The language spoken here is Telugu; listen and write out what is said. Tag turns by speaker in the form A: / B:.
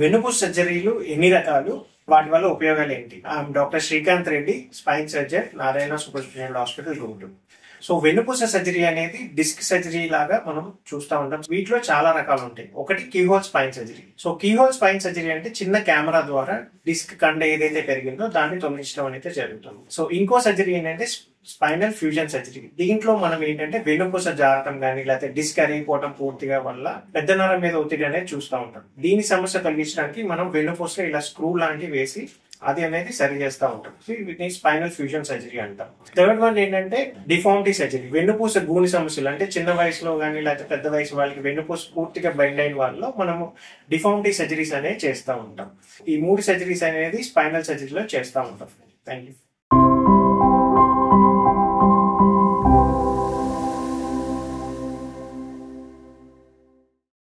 A: వెన్నుపూస సర్జరీలు ఎన్ని రకాలు, వాటి వల్ల ఉపయోగాలు ఏంటి? Doctor Srikanth Reddy, spine surgeon, Narayana super speciality hospital, Guntur. So వెన్నుపూస సర్జరీ అనేది డిస్క్ సర్జరీ లాగా మనం చూస్తూ ఉంటాం. వీటిలో చాలా రకాలు ఉంటాయి. ఒకటి keyhole spine surgery. So keyhole spine surgery అంటే చిన్న కెమెరా ద్వారా డిస్క్ కండ ఏదైతే పెరిగిందో దాన్ని తొలగించడం అనేది జరుగుతుంది. సో ఇంకో సర్జరీ ఏంటంటే స్పైనల్ ఫ్యూజన్ సర్జరీ. దీంట్లో మనం ఏంటంటే వెన్నుపూస జారటం కానీ లేకపోతే డిస్క్ అరిగిపోవటం పూర్తిగా వల్ల పెద్ద నరం మీద ఒత్తిడి అనేది చూస్తూ ఉంటాం. దీని సమస్య తొలగించడానికి మనం వెన్నుపూసలో ఇలా స్క్రూ లాంటివి వేసి అది అనేది సరి చేస్తూ ఉంటాం. వీటిని స్పైనల్ ఫ్యూజన్ సర్జరీ అంటాం. థర్డ్ వన్ ఏంటంటే డిఫార్మిటీ సర్జరీ. వెన్నుపూస గూని సమస్యలు అంటే చిన్న వయసులో కానీ లేకపోతే పెద్ద వయసు వాళ్ళకి వెన్నుపూస పూర్తిగా బెండ్ అయిన వాళ్ళలో మనము డిఫార్మిటీ సర్జరీస్ అనేవి చేస్తూ ఉంటాం. ఈ 3 సర్జరీస్ అనేది స్పైనల్ సర్జరీలో చేస్తూ ఉంటాం. Thank you.